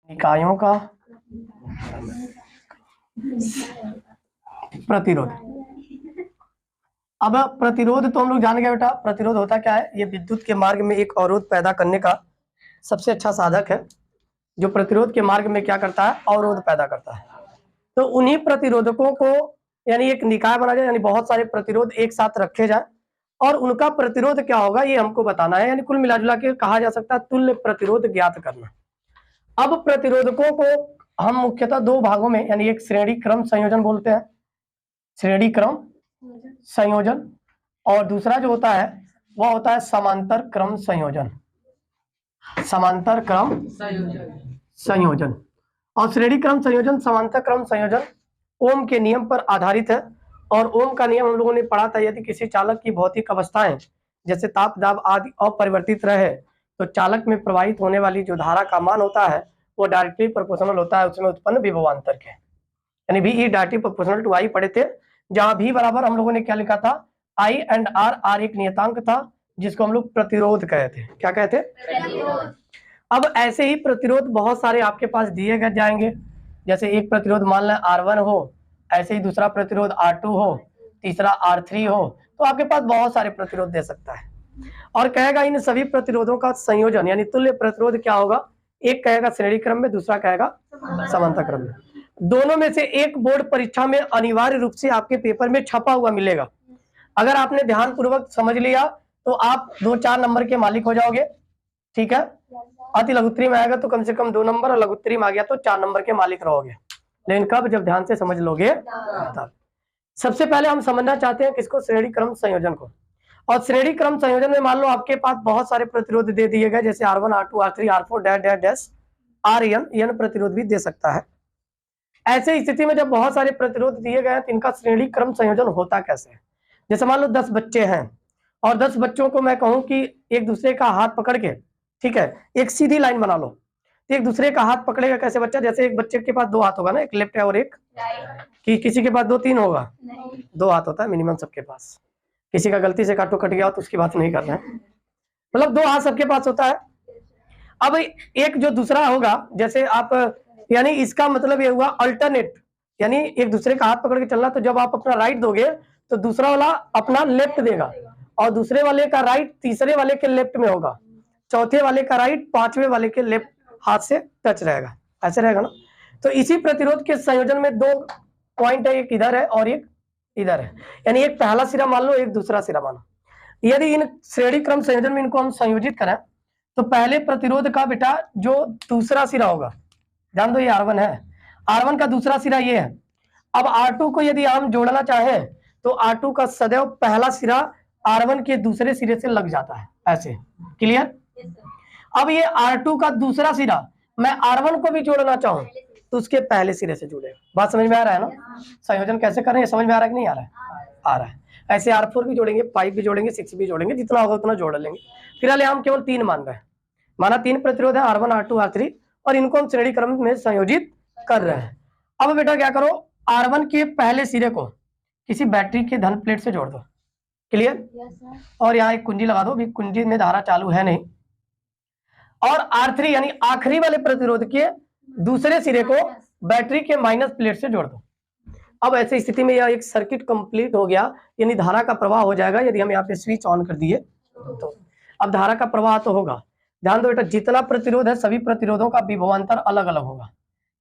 निकायों का प्रतिरोध। अब प्रतिरोध तो हम लोग जान गए बेटा, प्रतिरोध होता क्या है? ये विद्युत के मार्ग में एक अवरोध पैदा करने का सबसे अच्छा साधक है, जो प्रतिरोध के मार्ग में क्या करता है? अवरोध पैदा करता है। तो उन्हीं प्रतिरोधकों को यानी एक निकाय बना जाए, यानी बहुत सारे प्रतिरोध एक साथ रखे जाए और उनका प्रतिरोध क्या होगा ये हमको बताना है। यानी कुल मिलाजुला के कहा जा सकता है तुल्य प्रतिरोध ज्ञात करना। अब प्रतिरोधकों को हम मुख्यतः दो भागों में, यानी एक श्रेणी क्रम संयोजन बोलते हैं, श्रेणी क्रम संयोजन, और दूसरा जो होता है वह होता है समांतर क्रम संयोजन। समांतर क्रम संयोजन और श्रेणी क्रम संयोजन, समांतर क्रम संयोजन ओम के नियम पर आधारित है। और ओम का नियम हम लोगों ने पढ़ा था, यदि किसी चालक की भौतिक अवस्थाएं जैसे ताप दाब आदि अपरिवर्तित रहे तो चालक में प्रवाहित होने वाली जो धारा का मान होता है वो डायरेक्टली प्रोपोर्शनल होता है उसमें उत्पन्न विभवांतर के, यानी V is directly proportional to I पढ़े थे, जहां V बराबर हम लोगों ने क्या लिखा था? I एंड R, R एक नियतांक था जिसको हम लोग प्रतिरोध कहते हैं। क्या कहते हैं? अब ऐसे ही प्रतिरोध बहुत सारे आपके पास दिए गए जाएंगे, जैसे एक प्रतिरोध मान लें R1 हो, ऐसे ही दूसरा प्रतिरोध R2 हो, तीसरा R3 हो, तो आपके पास बहुत सारे प्रतिरोध दे सकता है। और कहेगा इन सभी प्रतिरोधों का संयोजन यानी तुल्य प्रतिरोध क्या होगा? एक कहेगा श्रेणी क्रम में, दूसरा कहेगा समांतर क्रम में। दोनों में से एक बोर्ड परीक्षा में अनिवार्य रूप से आपके पेपर में छपा हुआ मिलेगा। अगर आपने ध्यान पूर्वक समझ लिया तो आप 2-4 नंबर के मालिक हो जाओगे, ठीक है? अति लघुत्तरी में आएगा तो कम से कम 2 नंबर, और लघुत्तरी में आ गया तो 4 नंबर के मालिक रहोगे। लेकिन कब? जब ध्यान से समझ लोगे तब। सबसे पहले हम समझना चाहते हैं किसको? श्रेणी क्रम संयोजन को। और श्रेणी क्रम संयोजन में मान लो आपके पास बहुत सारे प्रतिरोध दे दिए गए, जैसे R1, R2, R3, R4 dash dash dash RN प्रतिरोध भी दे सकता है। ऐसे स्थिति में जब बहुत सारे प्रतिरोध दिए गए तो इनका श्रेणी क्रम संयोजन होता कैसे है? जैसे मान लो 10 बच्चे हैं और 10 बच्चों को मैं कहूं कि एक दूसरे का हाथ पकड़ के, ठीक है, एक सीधी लाइन बना लो, तो एक दूसरे का हाथ पकड़ेगा कैसे बच्चा? जैसे एक बच्चे के पास 2 हाथ होगा ना, एक लेफ्ट है और एक कि किसी के पास 2-3 होगा? 2 हाथ होता है मिनिमम सबके पास। किसी का गलती से काटो कट गया तो उसकी बात नहीं करना है, मतलब 2 हाथ सबके पास होता है। अब एक जो दूसरा होगा, जैसे आप, यानी इसका मतलब ये हुआ अल्टरनेट, यानी एक दूसरे का हाथ पकड़ के चलना, तो जब आप अपना राइट दोगे तो दूसरा वाला अपना लेफ्ट देगा, और दूसरे वाले का राइट तीसरे वाले के लेफ्ट में होगा, चौथे वाले का राइट पांचवें वाले के लेफ्ट हाथ से टच रहेगा, ऐसे रहेगा ना। तो इसी प्रतिरोध के संयोजन में 2 पॉइंट है, एक इधर है और एक इधर है, यानी एक पहला सिरा मान लो, एक दूसरा सिरा मानो। यदि इन श्रेणी क्रम संयोजन में इनको हम संयोजित करें तो पहले प्रतिरोध का बेटा जो दूसरा सिरा होगा, ध्यान दो ये R1 है, R1 का दूसरा सिरा ये है। अब R2 को यदि हम जोड़ना चाहें तो R2 का सदैव पहला सिरा R1 के दूसरे सिरे से लग जाता है, ऐसे। क्लियर? अब ये R2 का दूसरा सिरा मैं R1 को भी जोड़ना चाहूं तो उसके पहले सिरे से जुड़ेगा। बात समझ में आ रहा है ना? संयोजन कैसे कर रहे हैं, समझ में आ रहा है कि नहीं आ रहा है? आ रहा है। ऐसे R4 भी जोड़ेंगे, 5 भी जोड़ेंगे, 6 भी जोड़ेंगे, जितना होगा उतना जोड़ लेंगे। फिलहाल हम केवल 3 मान रहे हैं, माना 3 प्रतिरोध है R1, R2, R3, और इनको हम श्रेणी क्रम में संयोजित कर रहे हैं। अब बेटा क्या करो, R1 के पहले सिरे को किसी बैटरी के धन प्लेट से जोड़ दो। क्लियर? और यहाँ एक कुंजी लगा दो, भी कुंजी में धारा चालू है नहीं। और R3 यानी आखिरी वाले प्रतिरोध के दूसरे सिरे को बैटरी के माइनस प्लेट से जोड़ दो। अब ऐसी स्थिति में यह एक सर्किट कंप्लीट हो गया, यानी धारा का प्रवाह हो जाएगा। यदि हम यहाँ पे स्विच ऑन कर दिए तो अब धारा का प्रवाह तो होगा। ध्यान दो बेटा, जितना प्रतिरोध है सभी प्रतिरोधों का विभवांतर अलग अलग होगा,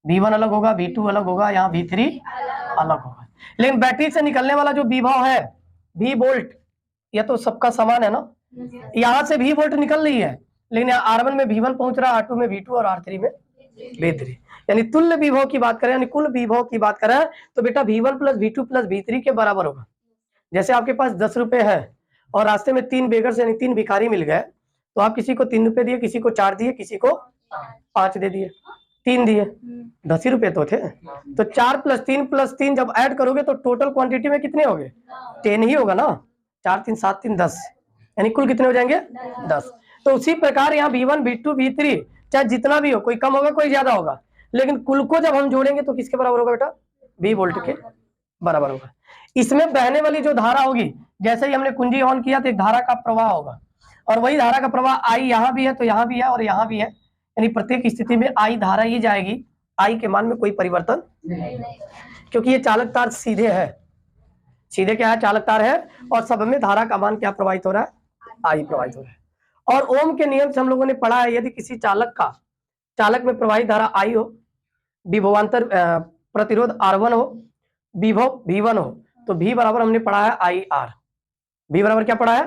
V1 अलग होगा, V2 अलग होगा, यहाँ V3 अलग होगा। लेकिन बैटरी से निकलने वाला जो विभव है V वोल्ट, यह तो सबका समान है ना। यहाँ से V वोल्ट निकल रही है, लेकिन R1 में V1 पहुंच रहा है, R2 में V2 और R3 में V3, यानी तुल्य विभव की बात करें, यानी कुल विभव की बात करें तो बेटा V1 plus V2 plus V3 के बराबर होगा। जैसे आपके पास 10 रुपए है और रास्ते में 3 बेगर्स यानी 3 भिखारी मिल गए, तो आप किसी को 3 रुपए दिए, किसी को 4 दिए, किसी को 5 दे दिए, 3 दिए, 10 ही रुपए तो थे। तो 4 प्लस 3 जब ऐड करोगे तो टोटल क्वांटिटी में कितने हो गए? 10 ही होगा ना। 4 3 7 3 10, यानी कुल कितने हो जाएंगे? 10। तो उसी प्रकार यहाँ V1 V2 V3 चाहे जितना भी हो, कोई कम होगा कोई ज्यादा होगा, लेकिन कुल को जब हम जोड़ेंगे तो किसके बराबर होगा बेटा? V वोल्ट के बराबर होगा। इसमें बहने वाली जो धारा होगी, जैसे ही हमने कुंजी ऑन किया तो एक धारा का प्रवाह होगा, और वही धारा का प्रवाह I यहाँ भी है तो यहाँ भी है और यहाँ भी है, यानी प्रत्येक स्थिति में आई धारा ही जाएगी, आई के मान में कोई परिवर्तन नहीं, क्योंकि ये चालक तार सीधे है, सीधे क्या है, चालक तार है, और सब में धारा का मान क्या प्रवाहित हो रहा है, आई प्रवाहित हो रहा है। और ओम के नियम से हम लोगों ने पढ़ा है, यदि किसी चालक में प्रवाहित धारा आई हो, विभवांतर प्रतिरोध R1 हो, विभव V1 हो, तो V बराबर हमने पढ़ा है IR। V बराबर क्या पढ़ा है,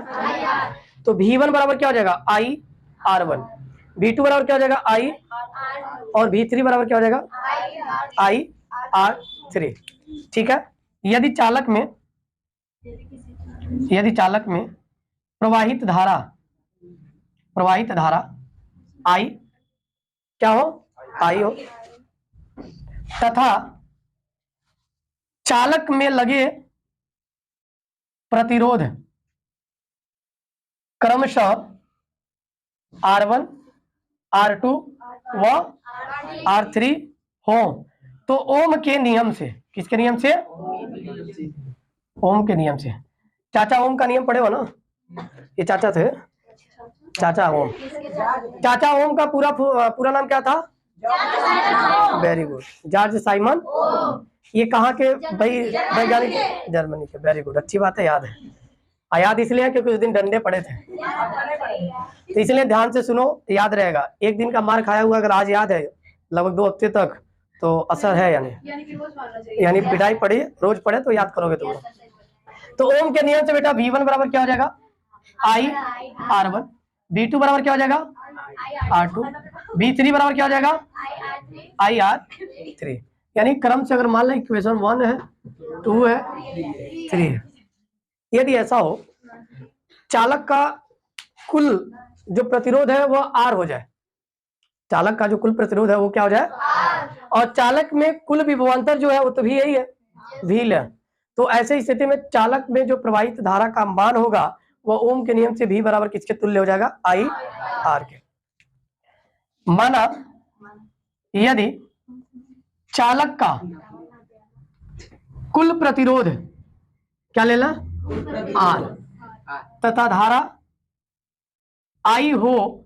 तो V1 बराबर क्या हो जाएगा, IR1। V2 बराबर क्या हो जाएगा, I, और V3 बराबर क्या हो जाएगा, IR3। ठीक है। यदि चालक में प्रवाहित धारा I क्या हो, I हो, तथा चालक में लगे प्रतिरोध क्रमशः R1, R2 व R3 हो, तो ओम के नियम से, किसके नियम से, ओम के नियम से। चाचा ओम का नियम पढ़े हो ना, ये चाचा थे, चाचा ओम का पूरा नाम क्या था, वेरी गुड, जॉर्ज साइमन। ये कहाँ के भाई वैज्ञानिक, जर्मनी के, वेरी गुड, अच्छी बात है, याद है। याद इसलिए है क्योंकि उस दिन डंडे पड़े थे, तो इसलिए ध्यान से सुनो, याद रहेगा। एक दिन का मार खाया हुआ अगर आज याद है लगभग 2 हफ्ते तक, तो असर है, यानी पिटाई पड़ी, रोज पढ़े तो याद करोगे तुम। तो ओम के नियम से बेटा V1 बराबर क्या हो जाएगा, IR1, V2 बराबर क्या हो जाएगा, R2, V3 बराबर क्या हो जाएगा, IR3। यानी क्रम से अगर मान लो इक्वेशन 1 है, 2 है, 3 है, यदि ऐसा हो चालक का कुल जो प्रतिरोध है वह R हो जाए, चालक का जो कुल प्रतिरोध है वो क्या हो जाए, और चालक में कुल विभवांतर जो है वो तो भी यही है, व्हील है। तो ऐसे स्थिति में चालक में जो प्रवाहित धारा का मान होगा वो ओम के नियम से V बराबर किसके तुल्य हो जाएगा, IR के। माना यदि चालक का कुल प्रतिरोध क्या ले ला, R, तथा धारा I हो,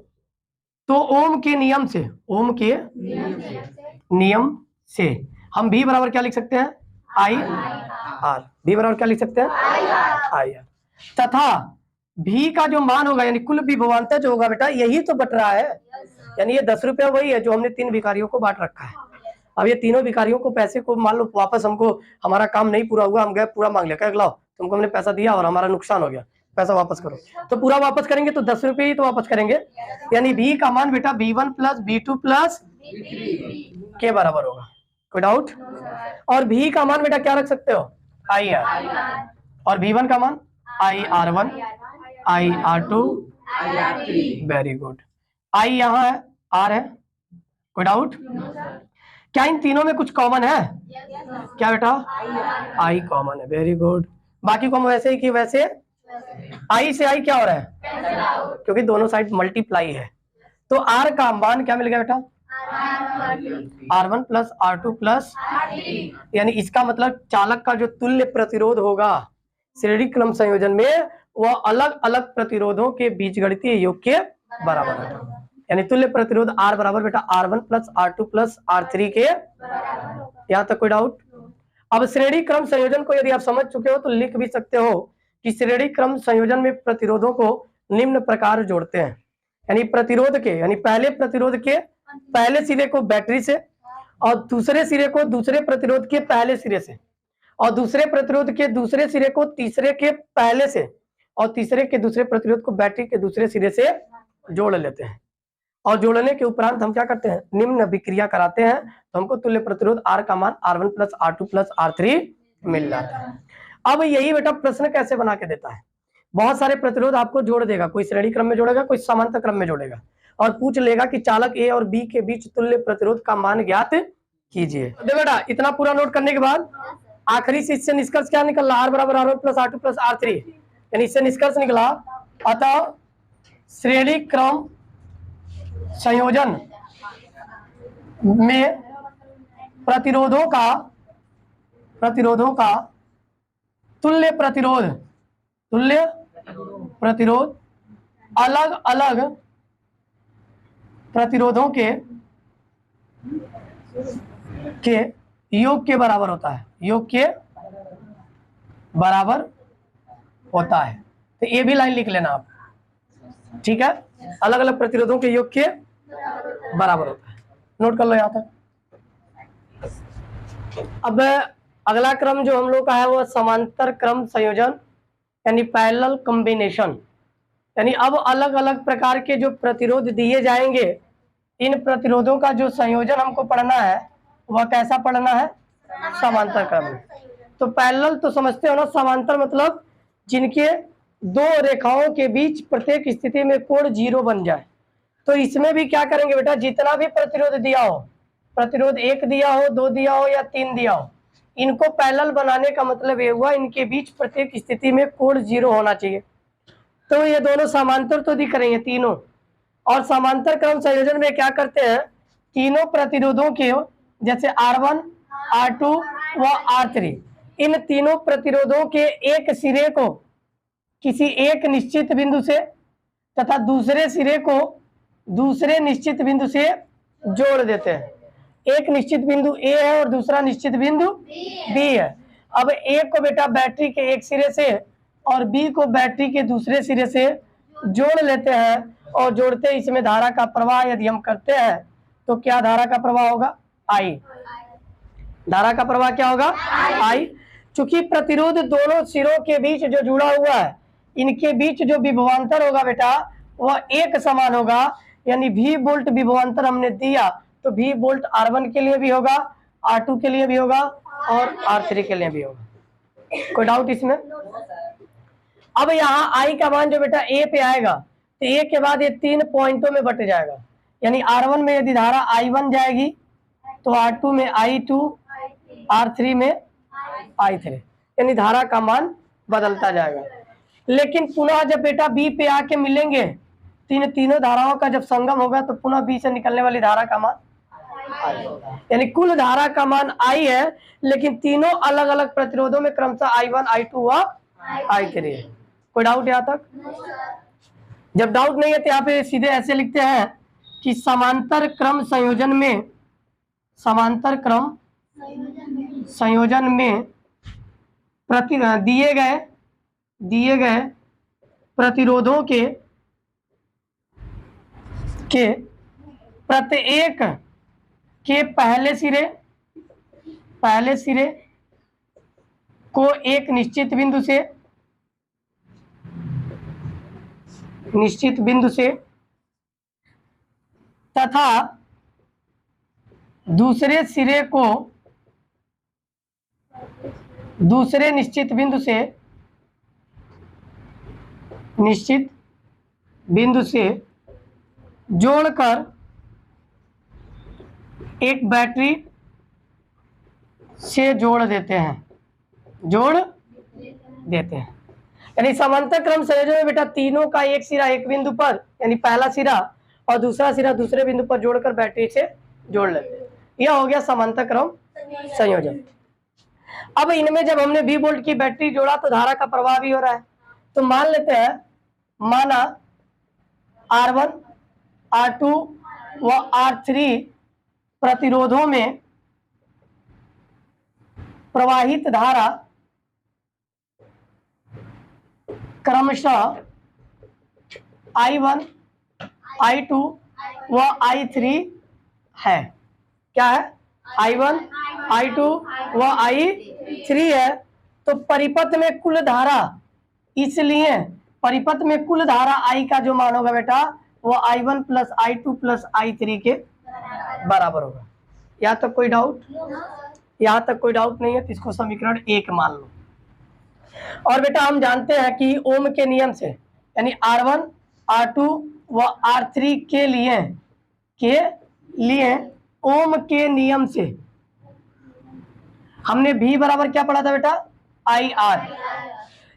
तो ओम के नियम से हम V बराबर क्या लिख सकते हैं, IR। V बराबर क्या लिख सकते हैं, IR, तथा V का जो मान होगा यानी कुल विभवांतर जो होगा बेटा, यही तो बट रहा है, यानी ये 10 रुपया वही है जो हमने 3 भिखारियों को बांट रखा है। अब ये तीनों भिखारियों को पैसे को मान लो वापस, हमको हमारा काम नहीं पूरा हुआ, हम गए पूरा मांग लिया, क्या लाओ तुमको हमने पैसा दिया और हमारा नुकसान हो गया, पैसा वापस करो, तो पूरा वापस करेंगे तो 10 रुपये ही तो वापस करेंगे, यानी V का मान बेटा V1 प्लस V2 प्लस के बराबर होगा, कोई डाउट। और V का मान बेटा क्या रख सकते हो, IR, और V1 का मान IR1, IR2, very good, I यहाँ है, R है, कोई डाउट। क्या इन तीनों में कुछ कॉमन है, क्या बेटा, I कॉमन है, वेरी गुड। बाकी को वैसे ही कि वैसे I से I क्या हो रहा है, क्योंकि दोनों साइड मल्टीप्लाई है, तो R का मान क्या मिल गया बेटा, R1 प्लस R2 प्लस, यानी इसका मतलब चालक का जो तुल्य प्रतिरोध होगा श्रेणी क्रम संयोजन में, वह अलग अलग प्रतिरोधों के बीजगणितीय योग के बराबर है, यानी तुल्य प्रतिरोध R बराबर बेटा R1 plus R2 plus R3 के, यहाँ तक कोई डाउट। अब श्रेणी क्रम संयोजन को यदि आप समझ चुके हो तो लिख भी सकते हो कि श्रेणी क्रम संयोजन में प्रतिरोधों को निम्न प्रकार जोड़ते हैं, यानी प्रतिरोध के, यानी पहले प्रतिरोध के पहले सिरे को बैटरी से, और दूसरे सिरे को दूसरे प्रतिरोध के पहले सिरे से, और दूसरे प्रतिरोध के दूसरे सिरे को तीसरे के पहले से, और तीसरे के दूसरे प्रतिरोध को बैटरी के दूसरे सिरे से जोड़ लेते हैं, और जोड़ने के उपरांत हम क्या करते हैं, निम्न अभिक्रिया कराते हैं, तो हमको तुल्य प्रतिरोध R का मान R1 plus R2 plus R3 मिल जाता है। अब यही बेटा प्रश्न कैसे बना के देता है, बहुत सारे प्रतिरोध आपको जोड़ देगा, कोई श्रेणी क्रम में जोड़ेगा, कोई समांतर क्रम में जोड़ेगा, और पूछ लेगा कि चालक A और B के बीच तुल्य प्रतिरोध का मान ज्ञात कीजिए। देखो बेटा इतना पूरा नोट करने के बाद आखिरी से इससे निष्कर्ष क्या निकला, R बराबर R1 plus R2 plus R3, यानी इससे निष्कर्ष निकला, अतः श्रेणी क्रम संयोजन में प्रतिरोधों का तुल्य प्रतिरोध अलग अलग प्रतिरोधों के योग के बराबर होता है, योग के बराबर होता है। तो ये भी लाइन लिख लेना आप, ठीक है। अलग अलग प्रतिरोधों के योग के बराबर होता है, नोट कर लो यहाँ तक। अब अगला क्रम जो हम लोग का है वो समांतर क्रम संयोजन यानी पैरेलल कॉम्बिनेशन। यानी अब अलग अलग प्रकार के जो प्रतिरोध दिए जाएंगे, इन प्रतिरोधों का जो संयोजन हमको पढ़ना है वह कैसा पढ़ना है, समांतर क्रम में। तो पैरेलल तो समझते हो ना, समांतर मतलब जिनके दो रेखाओं के बीच प्रत्येक स्थिति में कोण 0 बन जाए। तो इसमें भी क्या करेंगे बेटा, जितना भी प्रतिरोध दिया हो, प्रतिरोध 1 दिया हो, 2 दिया हो या 3 दिया हो, इनको पैरेलल बनाने का मतलब ये हुआ इनके बीच प्रत्येक स्थिति में कोण 0 होना चाहिए। तो ये दोनों समांतर तो दिख रही हैं तीनों। और समांतर क्रम संयोजन में क्या करते हैं, तीनों प्रतिरोधों के जैसे R1, R2 व R3, इन तीनों प्रतिरोधों के एक सिरे को किसी एक निश्चित बिंदु से तथा दूसरे सिरे को दूसरे निश्चित बिंदु से जोड़ देते हैं। एक निश्चित बिंदु A है और दूसरा निश्चित बिंदु B है। अब A को बेटा बैटरी के एक सिरे से और B को बैटरी के दूसरे सिरे से जोड़ लेते हैं, और जोड़ते इसमें धारा का प्रवाह यदि हम करते हैं तो क्या धारा का प्रवाह होगा, I। धारा का प्रवाह क्या होगा, I। चूंकि प्रतिरोध दोनों सिरों के बीच जो जुड़ा हुआ है, इनके बीच जो विभवांतर होगा बेटा वह एक समान होगा। यानी V वोल्ट विभवांतर हमने दिया तो V वोल्ट R1 के लिए भी होगा, R2 के लिए भी होगा और R3 के लिए भी होगा। कोई डाउट इसमें? अब यहाँ I का मान जो बेटा A पे आएगा तो A के बाद ये 3 पॉइंटों में बट जाएगा। यानी R1 में यदि धारा I1 जाएगी तो R2 में I2, R3 में I3, यानी धारा का मान बदलता जाएगा। लेकिन पुनः जब बेटा B पे आके मिलेंगे, तीनों धाराओं का जब संगम होगा तो पुनः B से निकलने वाली धारा का मान I, यानी कुल धारा का मान I है, लेकिन तीनों अलग अलग प्रतिरोधों में क्रमशः I1, I2 व I3 है। कोई डाउट यहाँ तक? जब डाउट नहीं है तो यहाँ पे सीधे ऐसे लिखते हैं कि समांतर क्रम संयोजन में, समांतर क्रम संयोजन में दिए गए प्रतिरोधों के प्रत्येक के पहले सिरे को एक निश्चित बिंदु से तथा दूसरे सिरे को दूसरे निश्चित बिंदु से जोड़कर एक बैटरी से जोड़ देते हैं। यानी समांतर क्रम संयोजन में बेटा तीनों का एक सिरा एक बिंदु पर, यानी पहला सिरा और दूसरा सिरा दूसरे बिंदु पर जोड़कर बैटरी से जोड़ लेते हैं। यह हो गया समांतर क्रम संयोजन। अब इनमें जब हमने V वोल्ट की बैटरी जोड़ा तो धारा का प्रवाह भी हो रहा है। तो मान लेते हैं, माना R1, R2 व R3 प्रतिरोधों में प्रवाहित धारा क्रमशः I1, I2 व I3 है। क्या है? I1, I2 व I3 है। तो परिपथ में कुल धारा, इसलिए परिपथ में कुल धारा I का जो मान होगा बेटा वो I1 plus I2 plus I3 के बराबर होगा। यहाँ तक कोई डाउट? यहाँ तक कोई डाउट नहीं है तो इसको समीकरण 1 मान लो। और बेटा हम जानते हैं कि ओम के नियम से, यानी R1, R2 व R3 के लिए ओम के नियम से हमने V बराबर क्या पढ़ा था बेटा? IR।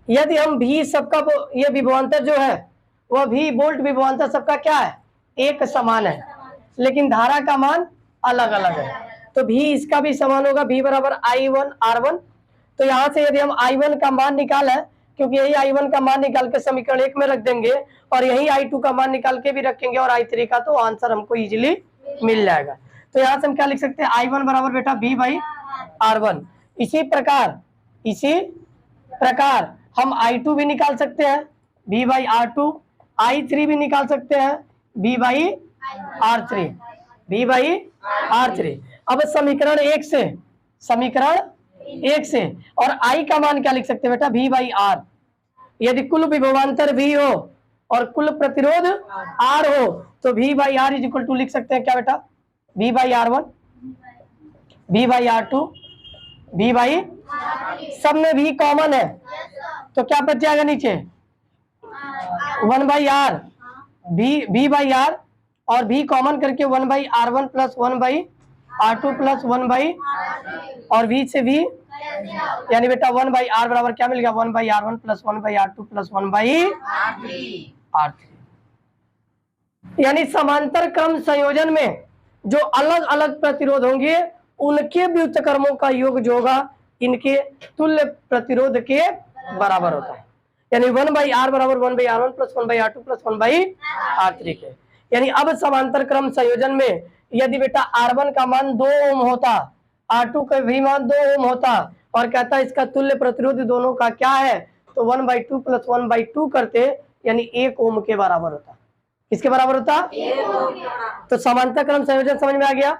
यदि हम V सबका, ये विभवांतर जो है वह V वोल्ट विभवांतर सबका क्या है? एक समान है, लेकिन धारा का मान अलग अलग है। तो V इसका भी समान होगा, V बराबर I1 R1। तो यहाँ से यदि हम I1 का मान निकालें क्योंकि यही I1 का मान निकाल के समीकरण 1 में रख देंगे और यही I2 का मान निकाल के भी रखेंगे और I3 का, तो आंसर हमको इजीली मिल जाएगा। तो यहाँ से हम क्या लिख सकते हैं, I1 बराबर बेटा V/R1। इसी प्रकार हम I2 भी निकाल सकते हैं V/R2, I3 भी निकाल सकते हैं V/R3। अब समीकरण 1 से और I का मान क्या लिख सकते हैं बेटा, V/R। यदि कुल विभवांतर V हो और कुल प्रतिरोध R हो तो V/R इज इक्वल टू लिख सकते हैं क्या बेटा, V/R1, V/R2, सब में V कॉमन है तो क्या बच जाएगा नीचे, 1/R, V/R और V कॉमन करके 1/R1 प्लस 1/R2 प्लस 1 और V से V यानी बेटा 1/R बराबर क्या मिल गया, 1/R1 plus 1/R2 plus 1/R3। यानी समांतर क्रम संयोजन में जो अलग अलग प्रतिरोध होंगे उनके व्युत्क्रमों का योग जो होगा इनके तुल्य प्रतिरोध के बराबर होता है। यानी 1/R बराबर 1/R1 plus 1/R2 plus 1/R3 के। यानी अब समांतर क्रम संयोजन में यदि बेटा R1 का मान 2 ओम होता, R2 का भी मान 2 ओम होता और कहता इसका तुल्य प्रतिरोध दोनों का क्या है, तो 1/2 प्लस 1/2 करते यानी 1 ओम के बराबर होता। किसके बराबर होता, तो समांतर क्रम संयोजन समझ में आ गया।